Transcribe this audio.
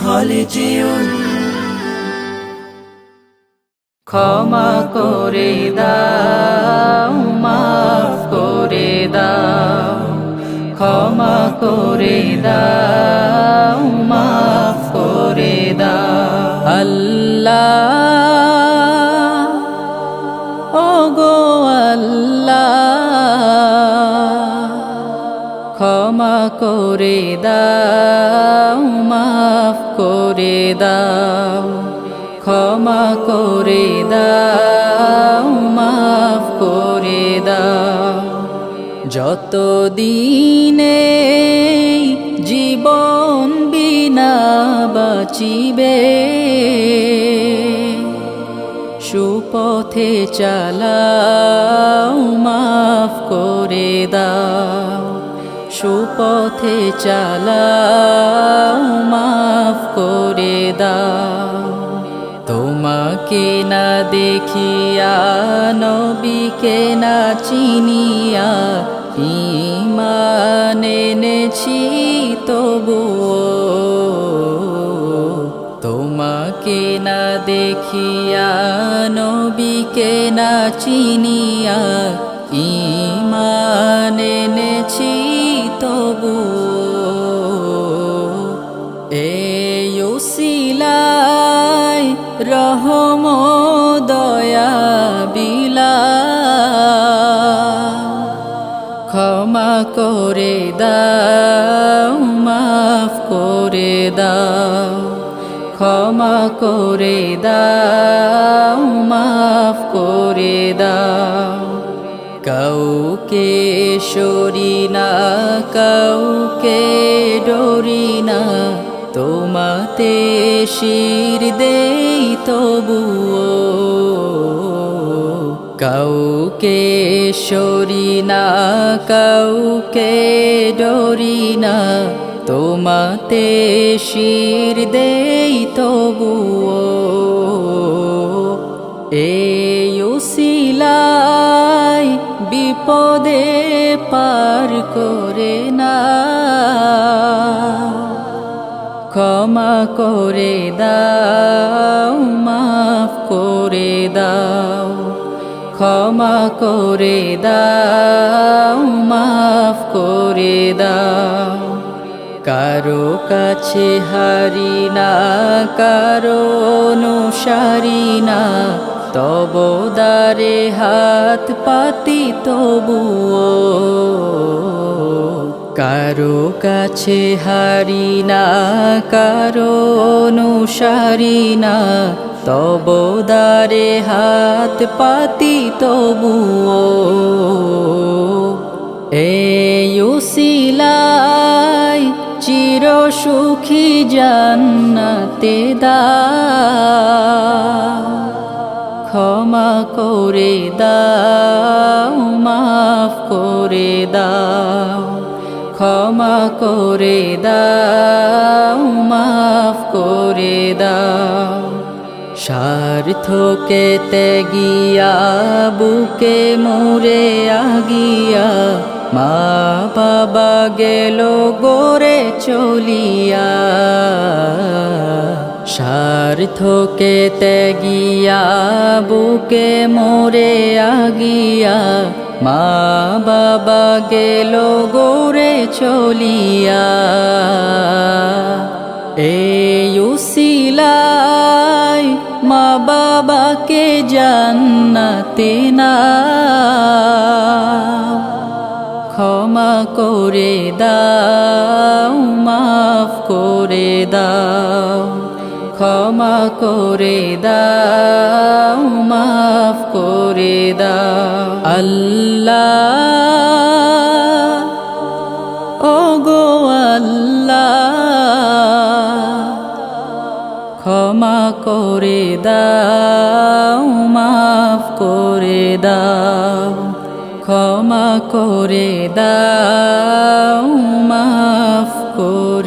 خالدون ক্ষমা করে দাও মাফ করে দাও ক্ষমা করে দাও মাফ করে দাও আল্লাহ ওগো আল্লাহ ক্ষমা করে দাও মাফ করে দাও ক্ষমা করে দাও মাফ করে দাও যত দিনে জীবন বিনা বাঁচিবে সুপথে চালাও মাফ করে দাও সুপথে চালাও মাফ করে দাও তোমাকে না দেখিয়া নবীকে না চিনিয়া ঈমান এনেছি তবুও তোমাকে না দেখিয়া নবীকে না চিনিয়া ঈমান এনেছি তবুও এই উসিলায় রহম দয়া বিলা ক্ষমা করে দাও মাফ করে দাও ক্ষমা করে দাও মাফ করে দাও কাউকে সরি না কাউকে ডরি না তোমাতে শির দেই তবুও কাউকে সরি না কাউকে ডরি না তোমাতে শির দেই তবুও এই উসিলায় বিপদে পার করে না ক্ষমা করে দাও মাফ করে দাও ক্ষমা করে দাও মাফ করে দাও কারো কাছে হারি না কারো অনুসারী না তব দারে হাত পাতি তবুও কারো কাছে হারি না কারো অনুসারী না তব দারে হাত পাতি তবুও এই উসিলায় চির সুখী জান্নাতে দাও ক্ষমা করে দাও মাফ করে দাও ক্ষমা করে দাও মাফ করে দাও স্বার্থকে ত্যাগিয়া বুকে মোরে আগিয়া মা বাবা গেল গোরে চলিয়া স্বার্থকে ত্যাগিয়া বুকে মোরে আগিয়া মা বাবা গেল গোরে চলিয়া এই উসিলায় মা বাবাকে জান্নাতে না ক্ষমা করে দাও মাফ করে দাও ক্ষমা করে দাও মাফ করে দাও আল্লাহ ওগো আল্লাহ ক্ষমা করে দাও মাফ করে দাও ক্ষমা করে দাও মাফ করে